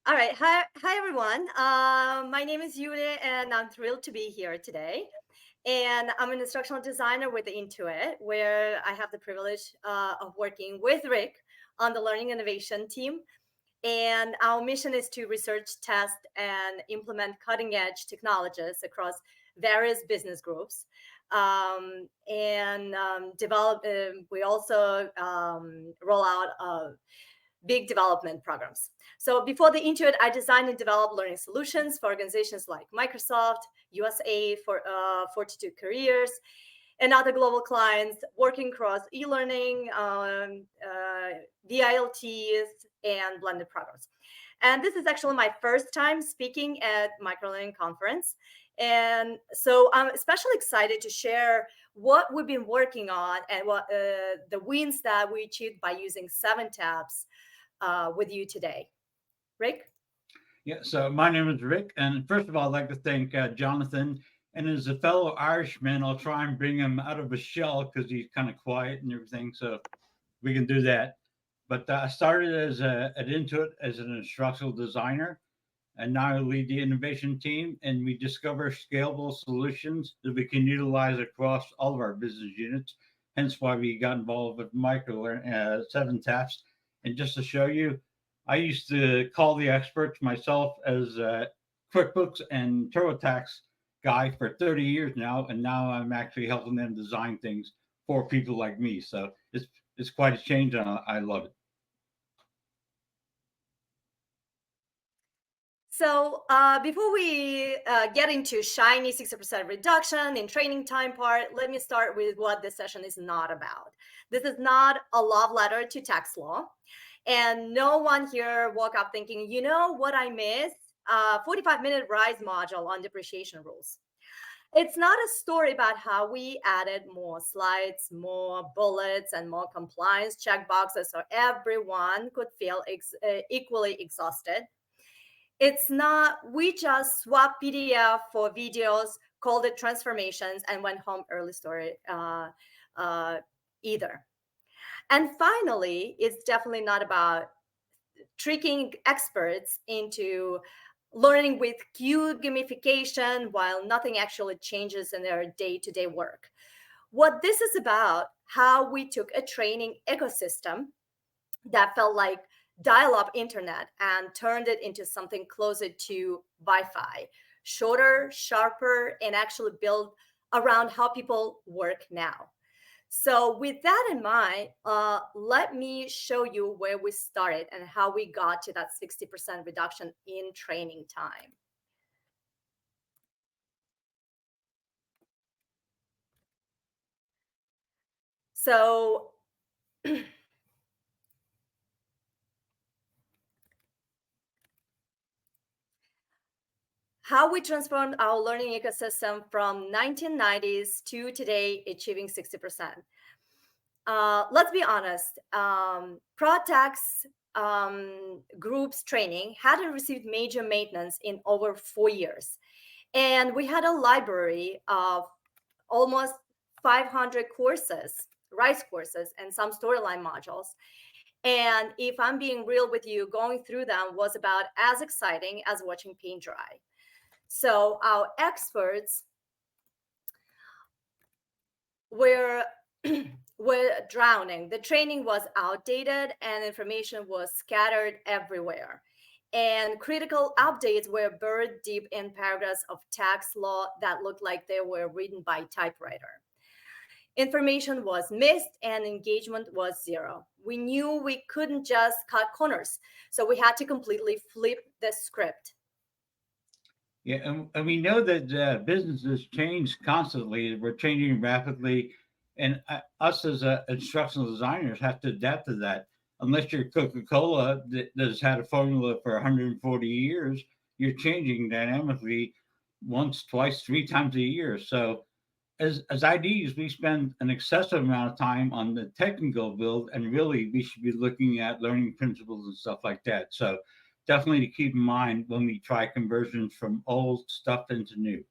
All right. Hi everyone. My name is Yuli, and I'm thrilled to be here today. And I'm an instructional designer with Intuit, where I have the privilege of working with Rick on the learning innovation team. And our mission is to research, test, and implement cutting edge technologies across various business groups. And develop. We also roll out big development programs. So before the Intuit, I designed and developed learning solutions for organizations like Microsoft, USA, for Fortitude Careers, and other global clients working across e-learning, VILTs, and blended programs. And this is actually my first time speaking at Microlearning conference. And so I'm especially excited to share what we've been working on and what the wins that we achieved by using 7 tabs with you today. Rick? Yeah, so my name is Rick, and first of all, I'd like to thank Jonathan. And as a fellow Irishman, I'll try and bring him out of his shell because he's kind of quiet and everything. So we can do that. But I started at Intuit as an instructional designer, and now I lead the innovation team. And we discover scalable solutions that we can utilize across all of our business units. Hence why we got involved with Microlearning 7 Taps. And just to show you, I used to call the experts myself as QuickBooks and TurboTax guy for 30 years now, and now I'm actually helping them design things for people like me. So it's quite a change, and I love it. So before we get into shiny 60% reduction in training time part, let me start with what this session is not about. This is not a love letter to tax law. And no one here woke up thinking, you know what I missed? 45-minute RISE module on depreciation rules. It's not a story about how we added more slides, more bullets, and more compliance checkboxes so everyone could feel equally exhausted. It's not, we just swapped PDF for videos, called it transformations, and went home early story either. And finally, it's definitely not about tricking experts into learning with cute gamification while nothing actually changes in their day-to-day work. What this is about, how we took a training ecosystem that felt like dial-up internet and turned it into something closer to Wi-Fi, shorter, sharper, and actually built around how people work now. So with that in mind, let me show you where we started and how we got to that 60% reduction in training time. So how we transformed our learning ecosystem from 1990s to today, achieving 60%. Let's be honest, ProTax groups training hadn't received major maintenance in over 4 years. And we had a library of almost 500 courses, RISE courses, and some storyline modules. And if I'm being real with you, going through them was about as exciting as watching paint dry. So our experts were were drowning. The training was outdated and information was scattered everywhere. And critical updates were buried deep in paragraphs of tax law that looked like they were written by typewriter. Information was missed and engagement was zero. We knew we couldn't just cut corners, so we had to completely flip the script. Yeah, and we know that businesses change constantly. We're changing rapidly, and us as instructional designers have to adapt to that. Unless you're Coca-Cola that has had a formula for 140 years, you're changing dynamically once, twice, 3 times a year. So as IDs, we spend an excessive amount of time on the technical build, and really we should be looking at learning principles and stuff like that. So definitely to keep in mind when we try conversions from old stuff into new.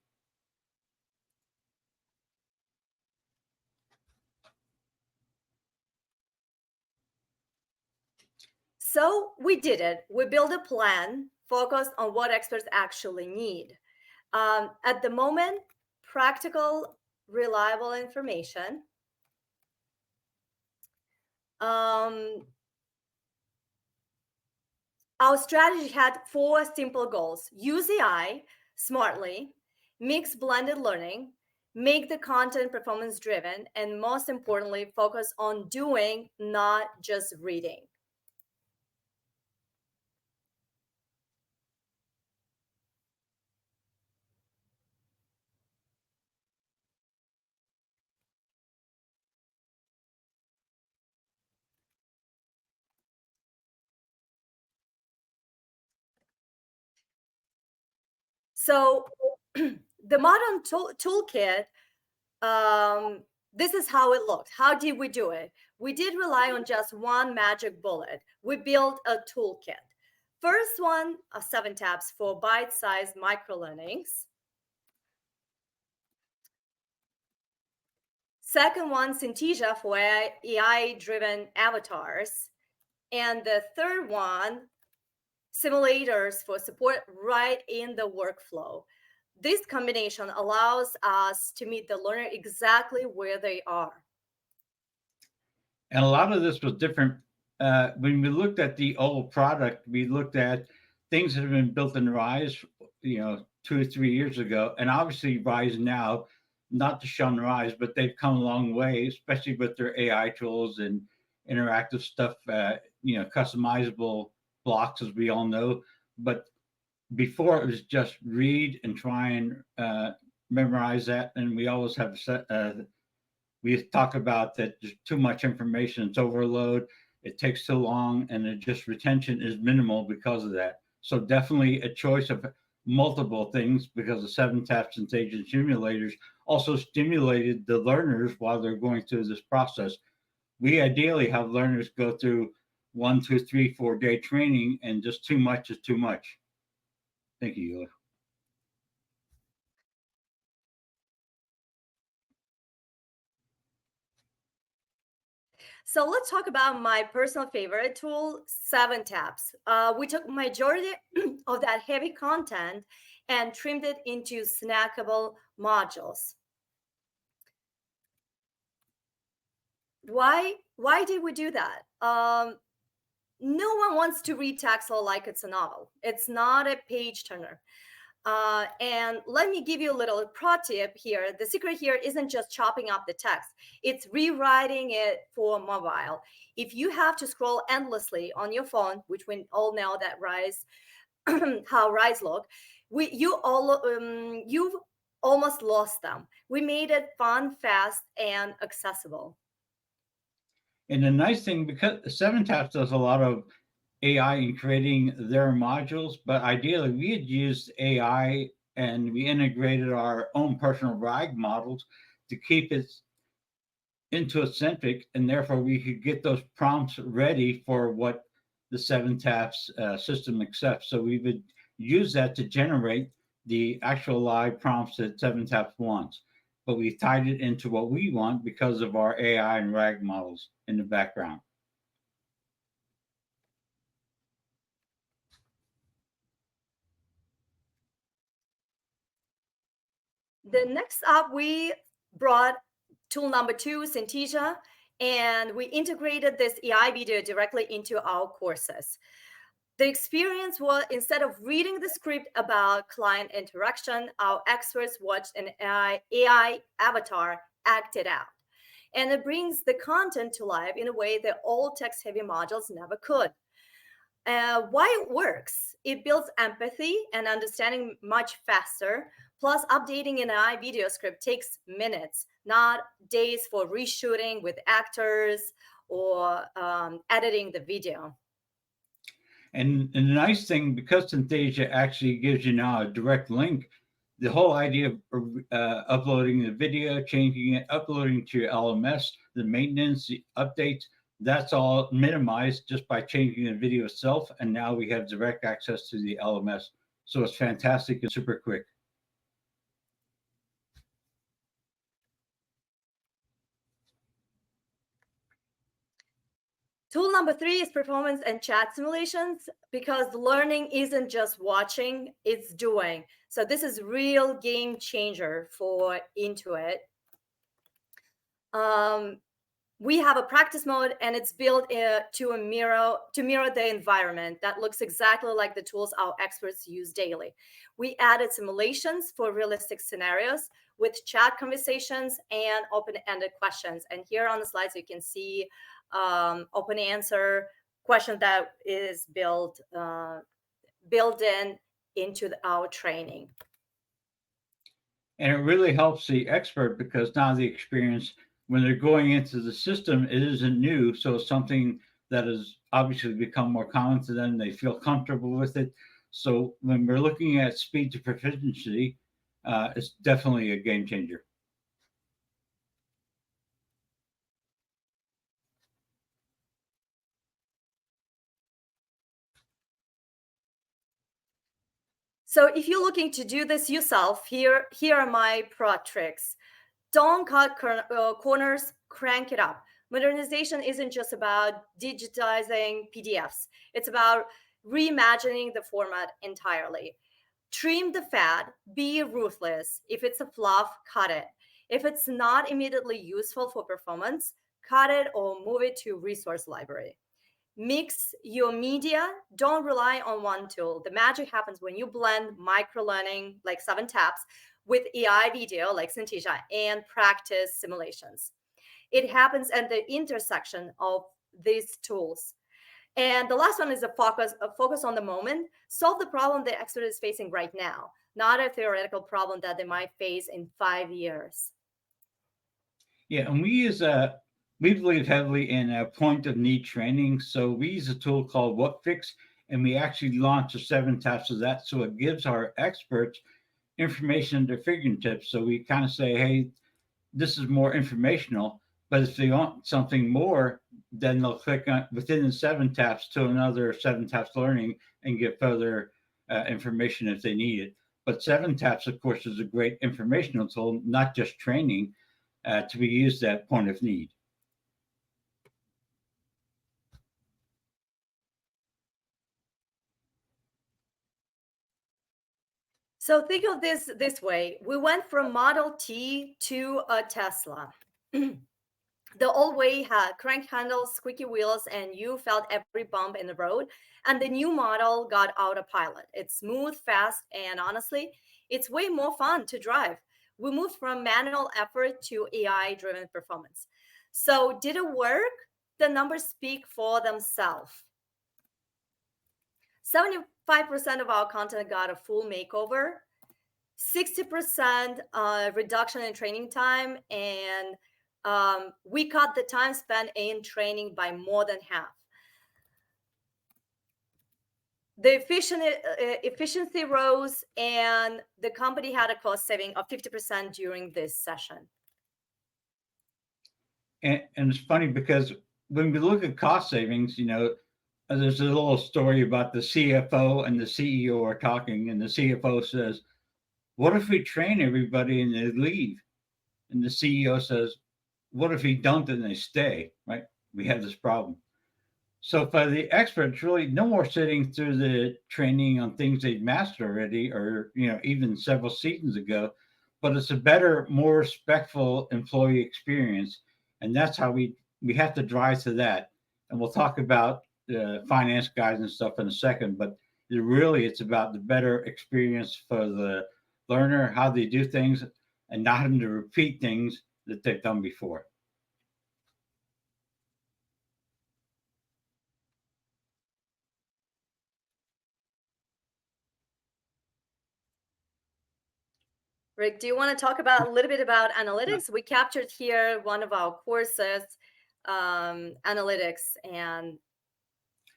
So we did it. We built a plan focused on what experts actually need. At the moment, practical, reliable information. Um, our strategy had four simple goals: use AI smartly, mix blended learning, make the content performance driven, and most importantly, focus on doing, not just reading. So, the modern toolkit, um, this is how it looked. How did we do it? We did rely on just one magic bullet. We built a toolkit. First one, 7 tabs for bite-sized microlearnings. Second one, Synthesia for AI-driven avatars. And the third one, simulators for support right in the workflow. This combination allows us to meet the learner exactly where they are. And a lot of this was different. When we looked at the old product, we looked at things that have been built in Rise, 2 or 3 years ago, and obviously Rise now, not to shun Rise, but they've come a long way, especially with their AI tools and interactive stuff. Customizable blocks, as we all know. But before it was just read and try and memorize that, and we always have we talk about that there's too much information, it's overload, it takes too long, and it just retention is minimal because of that. So definitely a choice of multiple things, because the 7 taps and agent simulators also stimulated the learners while they're going through this process. We ideally have learners go through 1, 2, 3, 4 day training, and just too much is too much. Thank you, Yula. So let's talk about my personal favorite tool, 7 tabs. We took majority of that heavy content and trimmed it into snackable modules. Why did we do that? No one wants to read text like it's a novel. It's not a page turner. And let me give you a little pro tip here. The secret here isn't just chopping up the text, it's rewriting it for mobile. If you have to scroll endlessly on your phone, which we all know that Rise, how Rise look, you've almost lost them. We made it fun, fast, and accessible. And the nice thing, because 7 taps does a lot of AI in creating their modules, but ideally we had used AI and we integrated our own personal RAG models to keep it Intuit centric, and therefore we could get those prompts ready for what the 7 taps system accepts. So we would use that to generate the actual live prompts that 7 taps wants. But we tied it into what we want because of our AI and RAG models in the background. The next up, we brought tool number 2, Synthesia, and we integrated this AI video directly into our courses. The experience was, instead of reading the script about client interaction, our experts watched an AI avatar act it out. And it brings the content to life in a way that all text heavy modules never could. Why it works? It builds empathy and understanding much faster. Plus, updating an AI video script takes minutes, not days for reshooting with actors or editing the video. And the nice thing, because Synthesia actually gives you now a direct link, the whole idea of uploading the video, changing it, uploading to your LMS, the maintenance, the updates, that's all minimized just by changing the video itself. And now we have direct access to the LMS. So it's fantastic and super quick. Tool number 3 is performance and chat simulations, because learning isn't just watching, it's doing. So this is real game changer for Intuit. Um, we have a practice mode, and it's built to mirror the environment that looks exactly like the tools our experts use daily. We added simulations for realistic scenarios with chat conversations and open-ended questions. And here on the slides, you can see open answer question that is built in into our training. And it really helps the expert because now the experience when they're going into the system, it isn't new. So it's something that has obviously become more common to them. They feel comfortable with it. So when we're looking at speed to proficiency, it's definitely a game changer. So if you're looking to do this yourself, here are my pro tricks. Don't cut corners, crank it up. Modernization isn't just about digitizing PDFs, it's about reimagining the format entirely. Trim the fat, be ruthless. If it's a fluff, cut it. If it's not immediately useful for performance, cut it or move it to resource library. Mix your media. Don't rely on one tool. The magic happens when you blend microlearning, like 7 taps, with AI video, like Synthesia, and practice simulations. It happens at the intersection of these tools. And the last one is a focus on the moment. Solve the problem the expert is facing right now, not a theoretical problem that they might face in 5 years. Yeah, and we believe heavily in point of need training. So we use a tool called What Fix, and we actually launch the 7 taps of that. So it gives our experts information at their fingertips. So we kind of say, hey, this is more informational. But if they want something more, then they'll click on within the 7 taps to another 7 taps learning and get further information if they need it. But 7 taps, of course, is a great informational tool, not just training, to be used at point of need. So think of this way. We went from Model T to a Tesla. The old way had crank handles, squeaky wheels, and you felt every bump in the road. And the new model got autopilot. It's smooth, fast, and honestly, it's way more fun to drive. We moved from manual effort to AI driven performance. So, did it work? The numbers speak for themselves. 75% of our content got a full makeover, 60% reduction in training time, and we cut the time spent in training by more than half. The efficiency rose, and the company had a cost saving of 50% during this session. And it's funny because when we look at cost savings, there's a little story about the CFO and the CEO are talking, and the CFO says, "What if we train everybody and they leave?" And the CEO says, "What if we don't and they stay?" Right? We have this problem. So for the experts, really no more sitting through the training on things they've mastered already, or even several seasons ago, but it's a better, more respectful employee experience, and that's how we have to drive to that. And we'll talk about finance guys and stuff in a second, but it's about the better experience for the learner, how they do things, and not having to repeat things that they've done before. Rick, do you want to talk about a little bit about analytics? We captured here one of our courses, analytics, and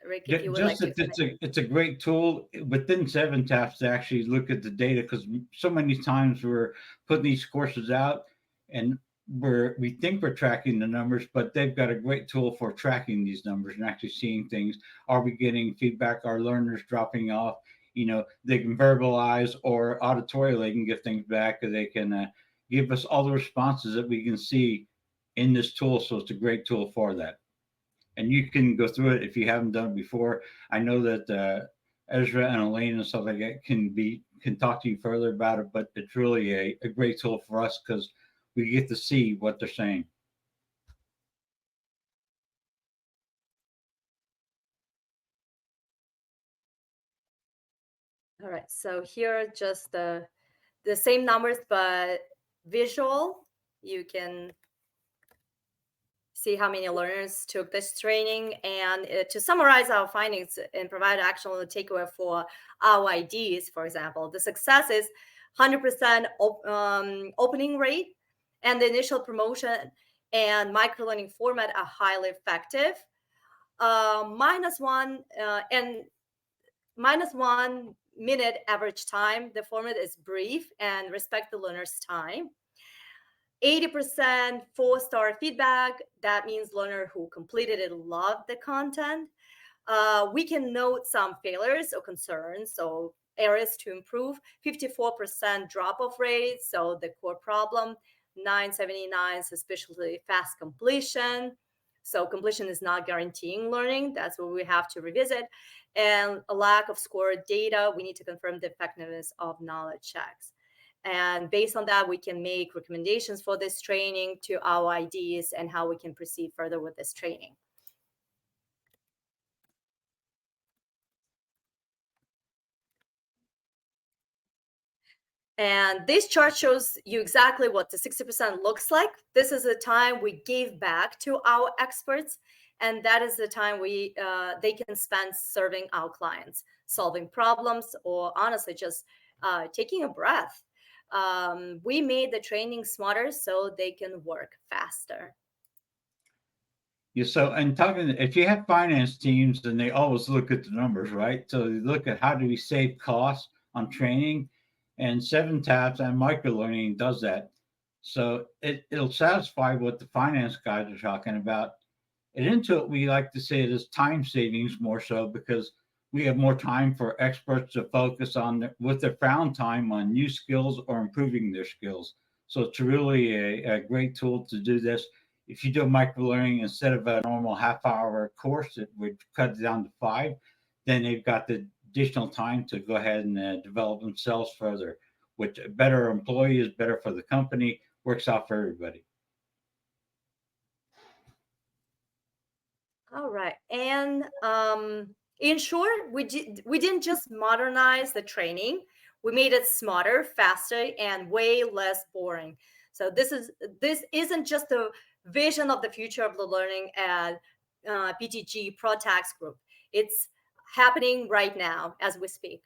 Rick, if you would like Just to. that it's a great tool within 7 taps to actually look at the data because so many times we're putting these courses out and we think we're tracking the numbers, but they've got a great tool for tracking these numbers and actually seeing things. Are we getting feedback? Are learners dropping off? They can verbalize or auditorially they can give things back, or they can give us all the responses that we can see in this tool. So it's a great tool for that. and you can go through it if you haven't done it before. I know that Ezra and Elaine and stuff like that can talk to you further about it, but it's really a great tool for us because we get to see what they're saying. All right, so here are just the same numbers, but visual. You can see how many learners took this training. And to summarize our findings and provide actual takeaway for our IDs, for example, the success is 100% opening rate, and the initial promotion and microlearning format are highly effective. -1 average time. The format is brief and respect the learner's time. 80% 4-star feedback. That means learner who completed it loved the content. We can note some failures or concerns, so areas to improve. 54% drop-off rate, so the core problem. 979, suspiciously fast completion. So completion is not guaranteeing learning. That's what we have to revisit. And a lack of score data. We need to confirm the effectiveness of knowledge checks. And based on that, we can make recommendations for this training to our IDs and how we can proceed further with this training. And this chart shows you exactly what the 60% looks like. This is the time we gave back to our experts, and that is the time they can spend serving our clients, solving problems, or honestly just taking a breath. We made the training smarter so they can work faster. Yeah, so and talking, if you have finance teams, then they always look at the numbers, right? So they look at how do we save costs on training, and 7 Taps and microlearning does that. So it'll satisfy what the finance guys are talking about. At Intuit, we like to say it is time savings more so because we have more time for experts to focus on with their found time on new skills or improving their skills. So it's really a great tool to do this. If you do microlearning instead of a normal half-hour course, it would cut it down to 5. Then they've got the additional time to go ahead and develop themselves further, which a better employee is better for the company, works out for everybody. All right. And in short, we didn't just modernize the training. We made it smarter, faster, and way less boring. So this isn't just a vision of the future of the learning at PTG ProTax Group. It's happening right now as we speak.